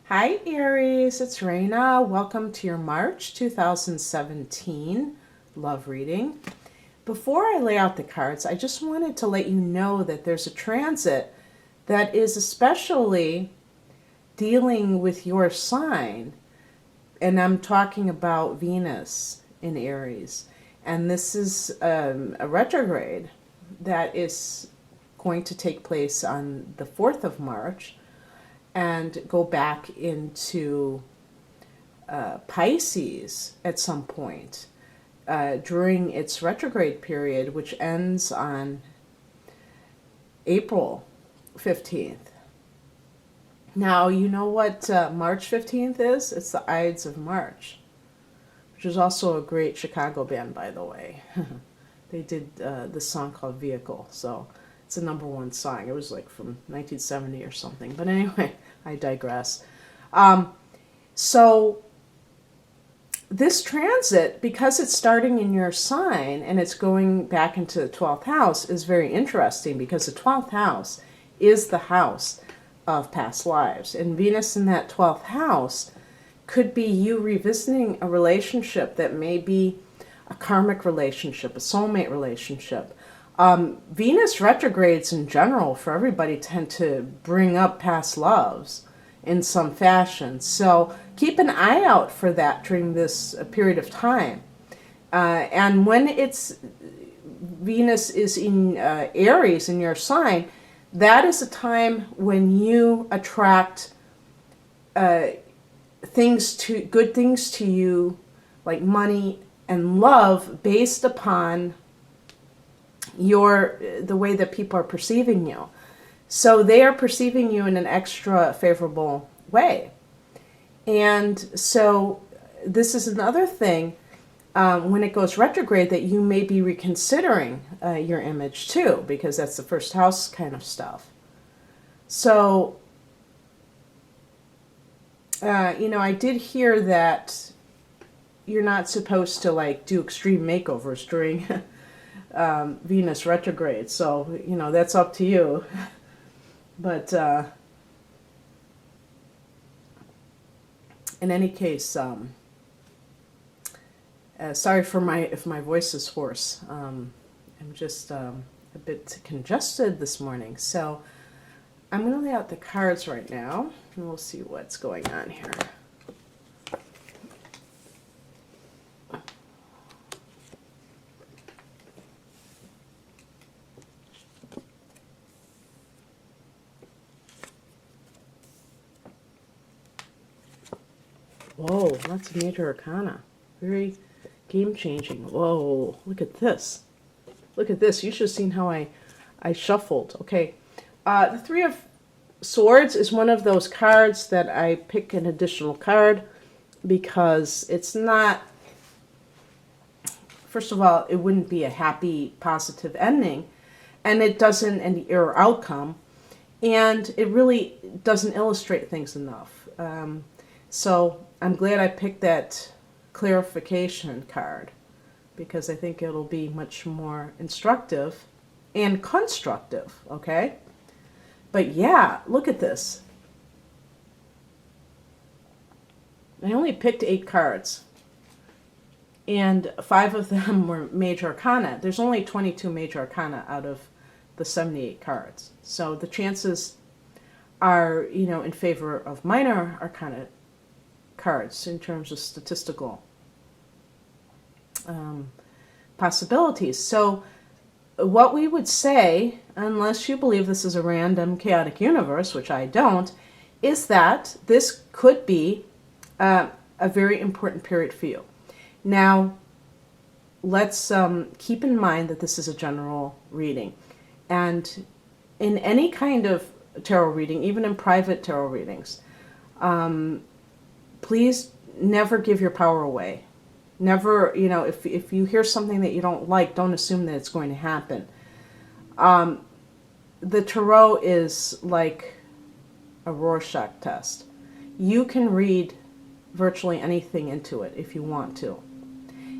Hi Aries, it's Raina. Welcome to your March 2017 love reading. Before I lay out the cards, I just wanted to let you know that there's a transit that is especially dealing with your sign, and I'm talking about Venus in Aries. And this is a retrograde that is going to take place on the 4th of March and go back into Pisces at some point during its retrograde period, which ends on April 15th. Now, you know what March 15th is? It's the Ides of March, which is also a great Chicago band, by the way. They did this song called Vehicle, so it's a #1 song. It was like from 1970 or something. But anyway, I digress. So this transit, because it's starting in your sign and it's going back into the 12th house, is very interesting because the 12th house is the house of past lives. And Venus in that 12th house could be you revisiting a relationship that may be a karmic relationship, a soulmate relationship. Venus retrogrades in general for everybody tend to bring up past loves in some fashion. So keep an eye out for that during this period of time. And when Venus is in Aries in your sign, that is a time when you attract good things to you, like money and love, based upon the way that people are perceiving you. So they are perceiving you in an extra favorable way. And so this is another thing when it goes retrograde that you may be reconsidering your image too, because that's the first house kind of stuff. So, I did hear that you're not supposed to like do extreme makeovers during Venus retrograde. So, that's up to you. But in any case, sorry if my voice is hoarse. I'm just a bit congested this morning. So I'm going to lay out the cards right now, and we'll see what's going on here. Whoa, that's major arcana. Very game-changing. Whoa, look at this. Look at this. You should have seen how I shuffled. Okay. The Three of Swords is one of those cards that I pick an additional card because it's not, first of all, it wouldn't be a happy, positive ending, and it doesn't, or outcome, and it really doesn't illustrate things enough. So I'm glad I picked that clarification card because I think it'll be much more instructive and constructive, okay? But yeah, look at this. I only picked 8 cards, and 5 of them were major arcana. There's only 22 major arcana out of the 78 cards. So the chances are, in favor of minor arcana cards in terms of statistical possibilities. So what we would say, unless you believe this is a random chaotic universe, which I don't, is that this could be a very important period for you. Now, let's keep in mind that this is a general reading. And in any kind of tarot reading, even in private tarot readings, please never give your power away. Never, if you hear something that you don't like, don't assume that it's going to happen. The tarot is like a Rorschach test. You can read virtually anything into it if you want to.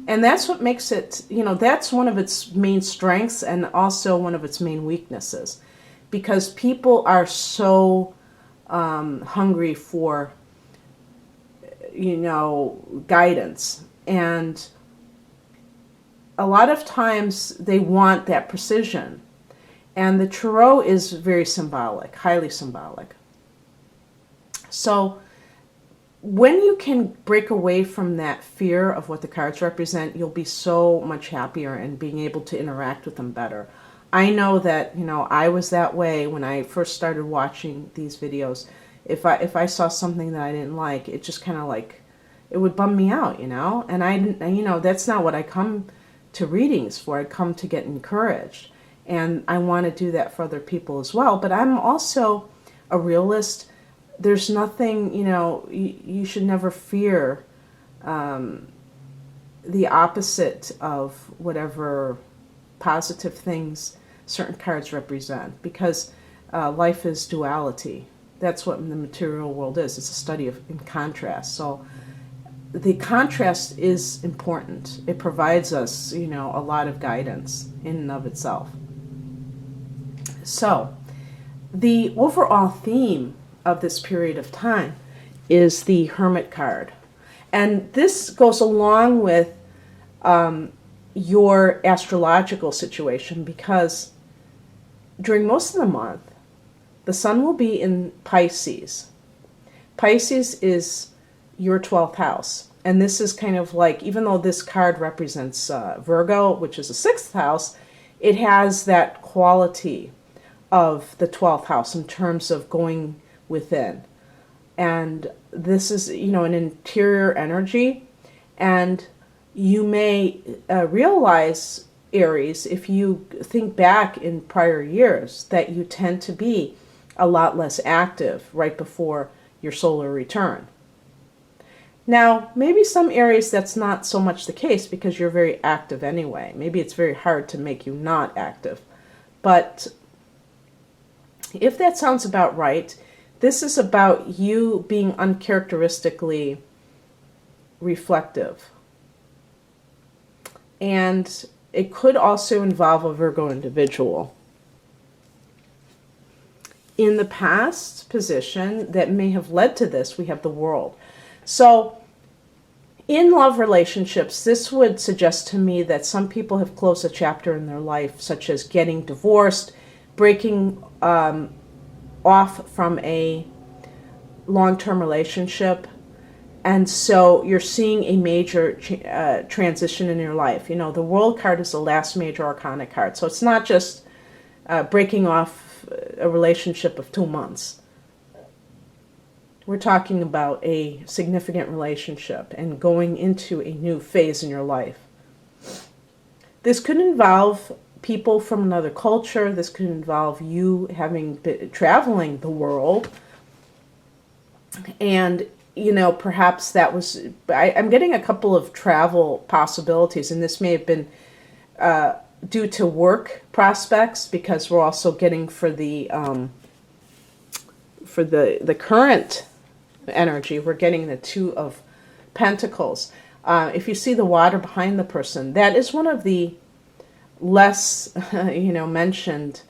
And that's what makes it, that's one of its main strengths and also one of its main weaknesses. Because people are so hungry for guidance. And a lot of times they want that precision. And the tarot is very symbolic, highly symbolic. So when you can break away from that fear of what the cards represent, you'll be so much happier and being able to interact with them better. I know that, I was that way when I first started watching these videos. If I saw something that I didn't like, it just kind of like, it would bum me out, And I didn't, that's not what I come to readings for. I come to get encouraged. And I want to do that for other people as well. But I'm also a realist. There's nothing, you should never fear the opposite of whatever positive things certain cards represent. Because life is duality. That's what the material world is. It's a study of in contrast. So the contrast is important. It provides us, a lot of guidance in and of itself. So, the overall theme of this period of time is the Hermit card. And this goes along with your astrological situation, because during most of the month, the sun will be in Pisces. Pisces is your 12th house. And this is kind of like, even though this card represents Virgo, which is the 6th house, it has that quality of the 12th house in terms of going within. And this is, an interior energy. And you may realize, Aries, if you think back in prior years, that you tend to be a lot less active right before your solar return. Now, maybe some Aries that's not so much the case because you're very active anyway. Maybe it's very hard to make you not active. But if that sounds about right, this is about you being uncharacteristically reflective. And it could also involve a Virgo individual. In the past position that may have led to this, we have the World. So in love relationships, this would suggest to me that some people have closed a chapter in their life, such as getting divorced, breaking off from a long-term relationship. And so you're seeing a major transition in your life. The World card is the last major arcana card. So it's not just breaking off a relationship of 2 months. We're talking about a significant relationship and going into a new phase in your life. This could involve people from another culture. This could involve you having been traveling the world. And, perhaps that was... I'm getting a couple of travel possibilities, and this may have been due to work prospects, because we're also getting for the current energy, we're getting the Two of Pentacles. If you see the water behind the person, that is one of the less, mentioned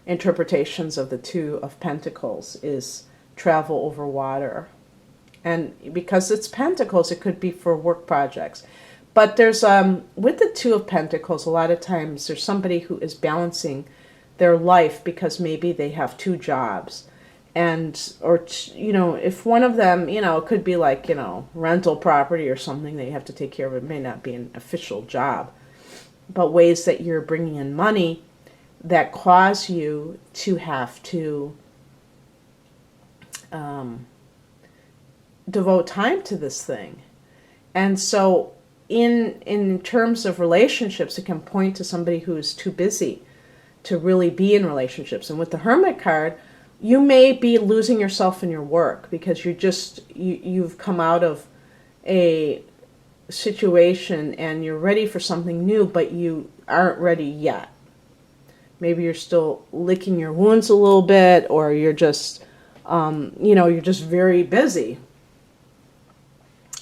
interpretations of the Two of Pentacles, is travel over water. And because it's Pentacles, it could be for work projects. But there's, with the Two of Pentacles, a lot of times there's somebody who is balancing their life because maybe they have 2 jobs. And, or, if one of them, it could be like, rental property or something that you have to take care of. It may not be an official job, but ways that you're bringing in money that cause you to have to devote time to this thing. And so in terms of relationships, it can point to somebody who's too busy to really be in relationships. And with the Hermit card, you may be losing yourself in your work because you've come out of a situation and you're ready for something new, but you aren't ready yet. Maybe you're still licking your wounds a little bit, or you're just, you're just very busy.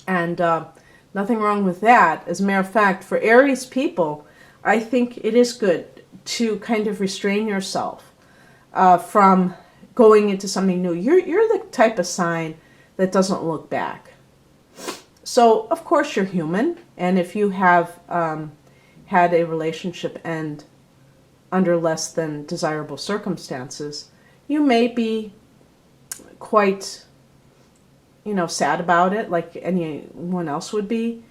And nothing wrong with that. As a matter of fact, for Aries people, I think it is good to kind of restrain yourself from going into something new. You're the type of sign that doesn't look back. So, of course, you're human, and if you have had a relationship end under less than desirable circumstances, you may be quite, sad about it, like anyone else would be,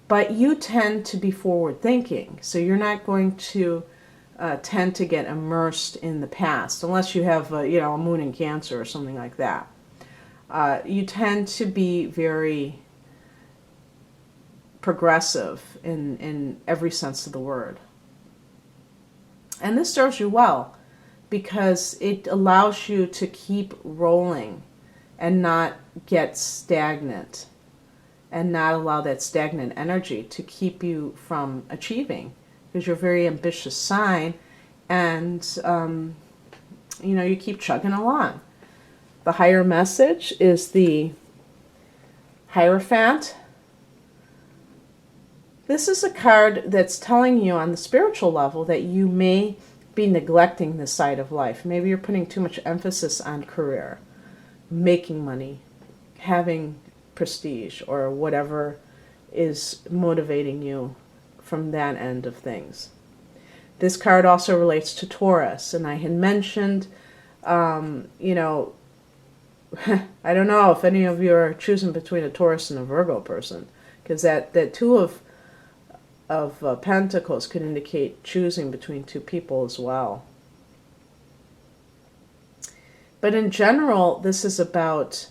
but you tend to be forward thinking, so you're not going to tend to get immersed in the past, unless you have, a moon in Cancer or something like that. You tend to be very progressive in every sense of the word. And this serves you well because it allows you to keep rolling and not get stagnant and not allow that stagnant energy to keep you from achieving, because you're a very ambitious sign, and you keep chugging along. The higher message is the Hierophant. This is a card that's telling you on the spiritual level that you may be neglecting this side of life. Maybe you're putting too much emphasis on career, making money, having prestige, or whatever is motivating you from that end of things. This card also relates to Taurus, and I had mentioned, I don't know if any of you are choosing between a Taurus and a Virgo person, because that Two of Pentacles could indicate choosing between two people as well. But in general, this is about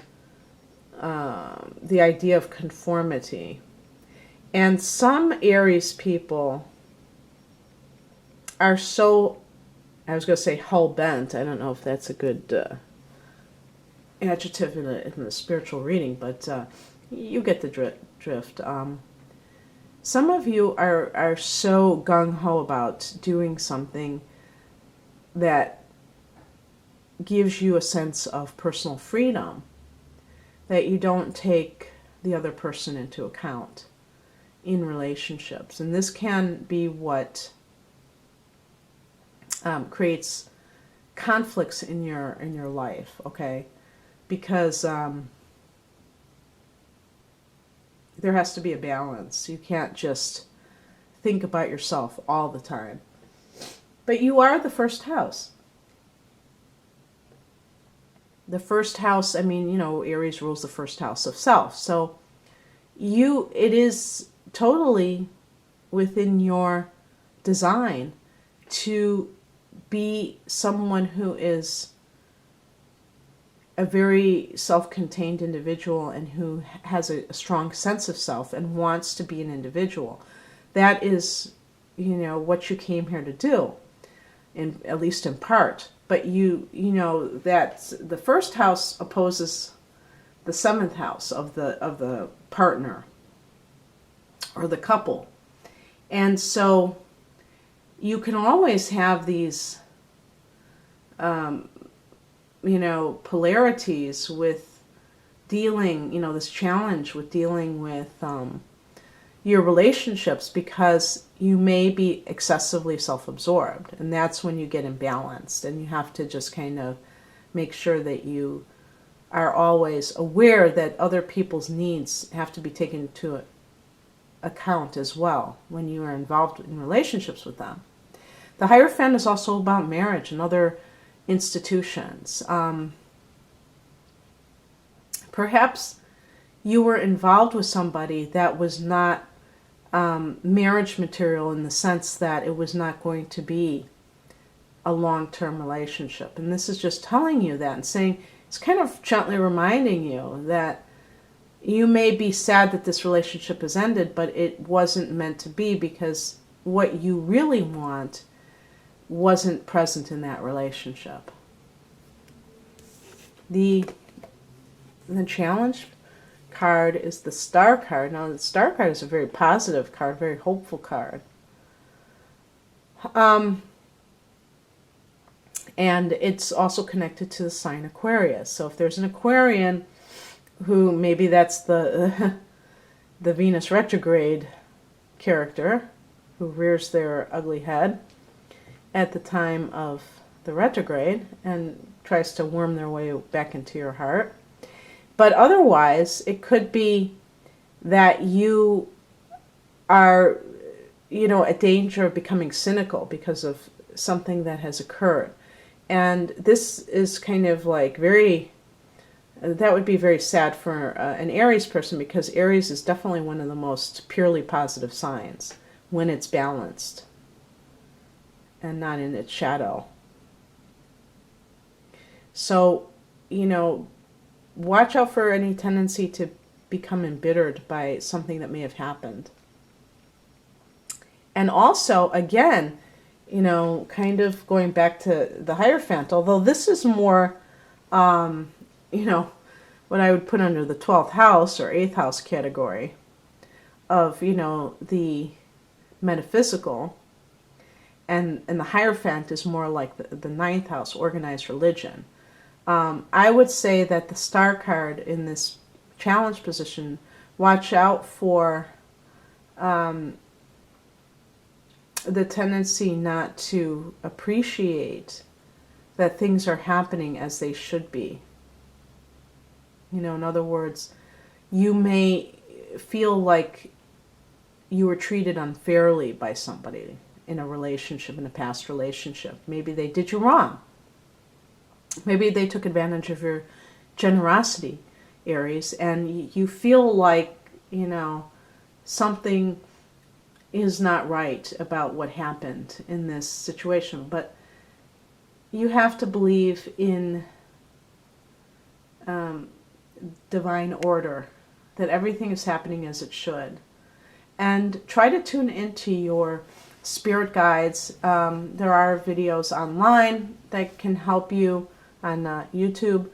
the idea of conformity. And some Aries people are so, I was going to say hell-bent. I don't know if that's a good adjective in the spiritual reading, but you get the drift. Some of you are so gung-ho about doing something that gives you a sense of personal freedom that you don't take the other person into account in relationships. And this can be what creates conflicts in your life, okay? Because there has to be a balance. You can't just think about yourself all the time. But you are the first house. The first house, Aries rules the first house of self. So it is totally within your design to be someone who is a very self-contained individual and who has a strong sense of self and wants to be an individual. That is, what you came here to do, at least in part. But that the first house opposes the seventh house of the partner or the couple. And so you can always have these polarities with dealing, this challenge with dealing with your relationships, because you may be excessively self-absorbed, and that's when you get imbalanced, and you have to just kind of make sure that you are always aware that other people's needs have to be taken into account as well when you are involved in relationships with them. The Hierophant is also about marriage and other institutions. Perhaps you were involved with somebody that was not marriage material, in the sense that it was not going to be a long-term relationship. And this is just telling you that and saying, it's kind of gently reminding you that you may be sad that this relationship has ended, but it wasn't meant to be, because what you really want wasn't present in that relationship. The challenge card is the Star card. Now, the Star card is a very positive card, very hopeful card. And it's also connected to the sign Aquarius. So if there's an Aquarian who, maybe that's the Venus retrograde character who rears their ugly head at the time of the retrograde and tries to worm their way back into your heart. But otherwise, it could be that you are, at danger of becoming cynical because of something that has occurred. And this is kind of like that would be very sad for an Aries person, because Aries is definitely one of the most purely positive signs when it's balanced and not in its shadow. So, watch out for any tendency to become embittered by something that may have happened. And also, again, kind of going back to the Hierophant, although this is more, what I would put under the 12th house or 8th house category of, the metaphysical. And the Hierophant is more like the 9th house, organized religion. I would say that the star card in this challenge position, watch out for the tendency not to appreciate that things are happening as they should be. In other words, you may feel like you were treated unfairly by somebody in a relationship, in a past relationship. Maybe they did you wrong. Maybe they took advantage of your generosity, Aries, and you feel like, something is not right about what happened in this situation. But you have to believe in divine order, that everything is happening as it should. And try to tune into your spirit guides. There are videos online that can help you on YouTube,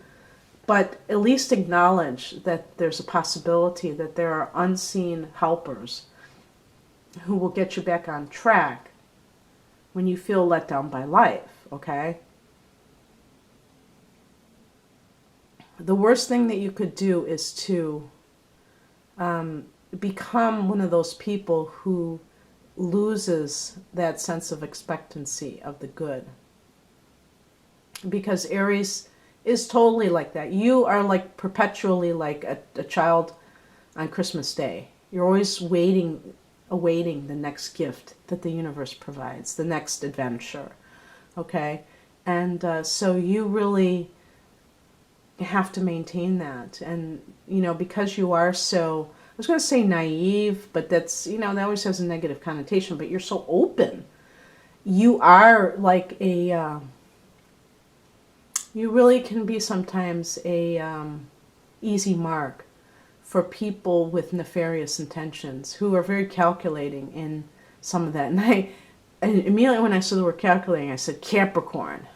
but at least acknowledge that there's a possibility that there are unseen helpers who will get you back on track when you feel let down by life, okay? The worst thing that you could do is to become one of those people who loses that sense of expectancy of the good. Because Aries is totally like that. You are like perpetually like a child on Christmas Day. You're always awaiting the next gift that the universe provides, the next adventure, okay? And so you really have to maintain that. And, because you are so, I was going to say naive, but that's, that always has a negative connotation, but you're so open. You are like you really can be sometimes a easy mark for people with nefarious intentions who are very calculating in some of that. And immediately when I saw the word calculating, I said Capricorn.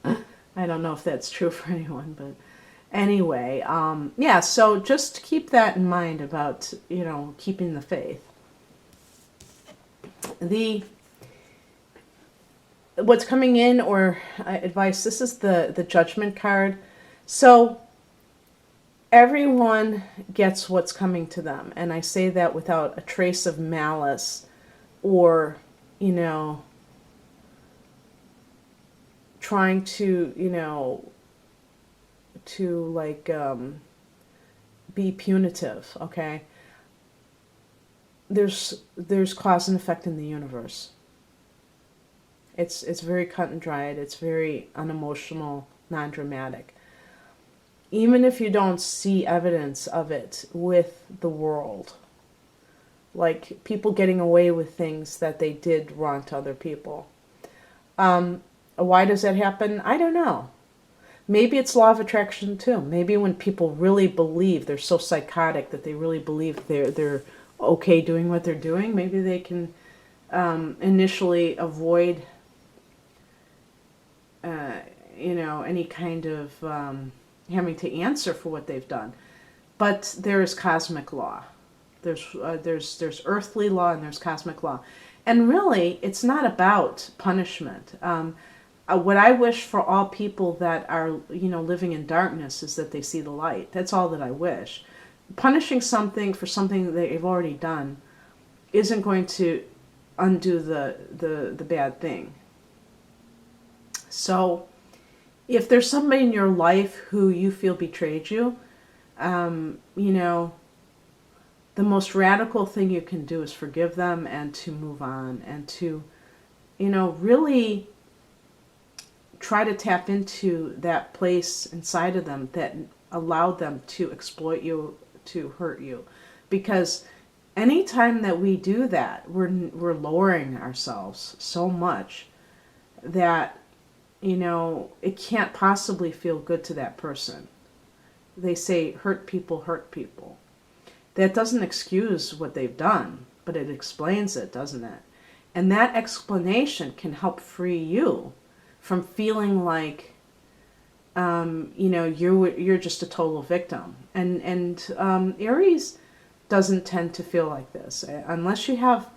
I don't know if that's true for anyone, but anyway, yeah, so just keep that in mind about, keeping the faith. What's coming in, or advice, this is the Judgment card. So everyone gets what's coming to them, and I say that without a trace of malice or, trying to, be punitive, okay? There's cause and effect in the universe. It's very cut and dried. It's very unemotional, non-dramatic. Even if you don't see evidence of it with the world, like people getting away with things that they did wrong to other people. Why does that happen? I don't know. Maybe it's law of attraction too. Maybe when people really believe, they're so psychotic that they really believe they're okay doing what they're doing, maybe they can initially avoid any kind of having to answer for what they've done. But there is cosmic law. There's earthly law and there's cosmic law. And really, it's not about punishment. What I wish for all people that are, living in darkness is that they see the light. That's all that I wish. Punishing something for something that they've already done isn't going to undo the bad thing. So if there's somebody in your life who you feel betrayed you, the most radical thing you can do is forgive them and to move on and to, really try to tap into that place inside of them that allowed them to exploit you, to hurt you. Because anytime that we do that, we're lowering ourselves so much that, it can't possibly feel good to that person. They say hurt people hurt people. That doesn't excuse what they've done, but it explains it, doesn't it? And that explanation can help free you from feeling like, you're just a total victim. And Aries doesn't tend to feel like this unless you have,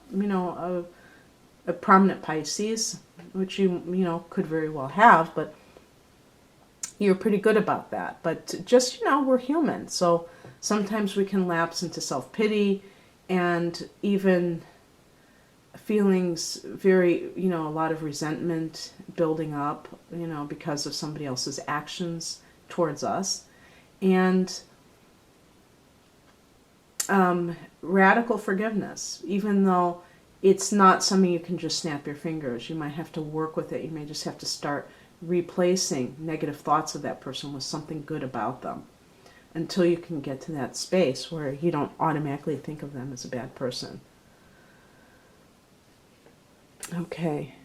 a prominent Pisces, which you could very well have, but you're pretty good about that. But just, we're human, so sometimes we can lapse into self-pity and even feelings very, a lot of resentment building up, because of somebody else's actions towards us. And radical forgiveness, even though it's not something you can just snap your fingers. You might have to work with it. You may just have to start replacing negative thoughts of that person with something good about them until you can get to that space where you don't automatically think of them as a bad person. Okay.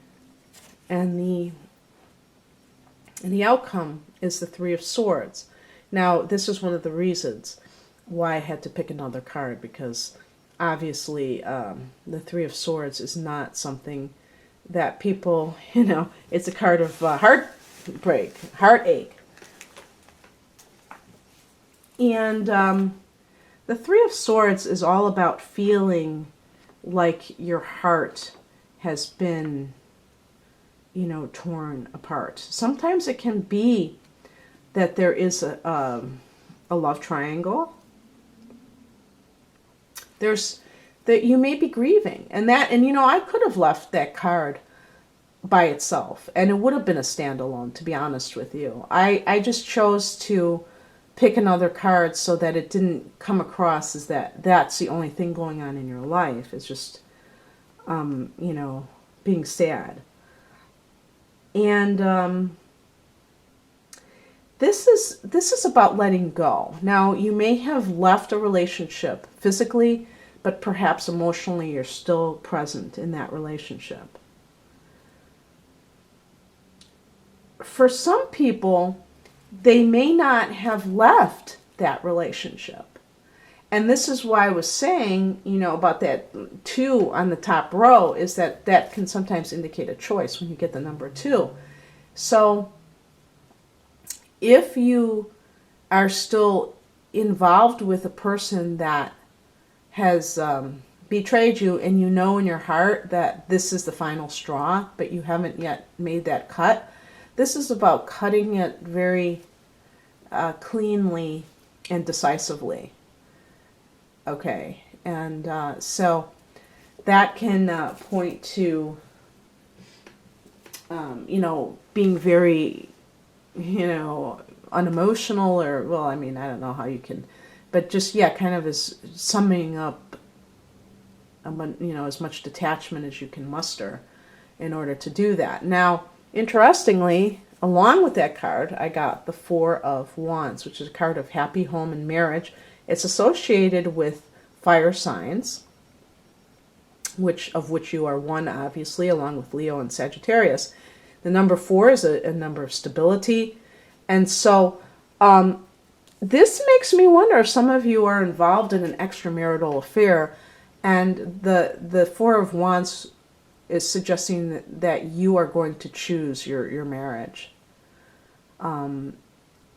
And the outcome is the Three of Swords. Now, this is one of the reasons why I had to pick another card, because obviously the Three of Swords is not something that people, it's a card of heartbreak, heartache. And the Three of Swords is all about feeling like your heart has been, torn apart. Sometimes it can be that there is a love triangle. There's that you may be grieving, and I could have left that card by itself, and it would have been a standalone, to be honest with you. I just chose to pick another card so that it didn't come across as that's the only thing going on in your life. It's just, being sad. And this is about letting go. Now, you may have left a relationship physically, but perhaps emotionally you're still present in that relationship. For some people, they may not have left that relationship. And this is why I was saying, about that 2 on the top row, is that can sometimes indicate a choice when you get the number 2. So if you are still involved with a person that has betrayed you, and you know in your heart that this is the final straw, but you haven't yet made that cut, this is about cutting it very cleanly and decisively. Okay, and so that can point to, being very, unemotional, or, well, I don't know how you can, but just, kind of is summing up, as much detachment as you can muster in order to do that. Now, interestingly, along with that card, I got the Four of Wands, which is a card of happy home and marriage. It's associated with fire signs, of which you are one, obviously, along with Leo and Sagittarius. The number 4 is a number of stability. And so this makes me wonder if some of you are involved in an extramarital affair, and the Four of Wands is suggesting that you are going to choose your marriage, and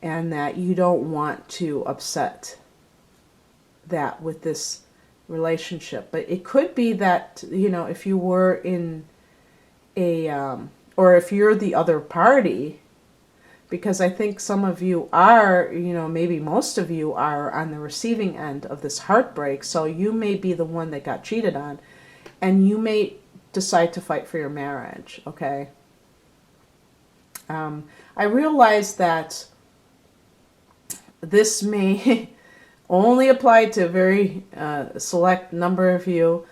that you don't want to upset that with this relationship. But it could be that, if you were in or if you're the other party, because I think some of you are, maybe most of you are on the receiving end of this heartbreak, so you may be the one that got cheated on, and you may decide to fight for your marriage, okay? I realize that this may only applied to a very select number of you.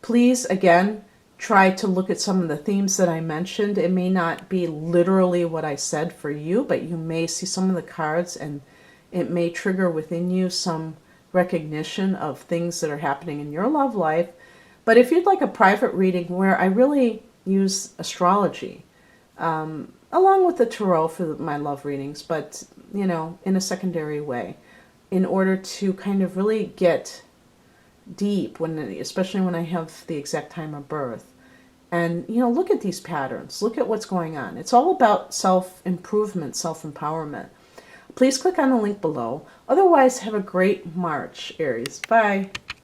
Please, again, try to look at some of the themes that I mentioned. It may not be literally what I said for you, but you may see some of the cards and it may trigger within you some recognition of things that are happening in your love life. But if you'd like a private reading where I really use astrology, along with the tarot for my love readings, but, you know, in a secondary way, in order to kind of really get deep, especially when I have the exact time of birth. And, you know, look at these patterns. Look at what's going on. It's all about self-improvement, self-empowerment. Please click on the link below. Otherwise, have a great March, Aries. Bye.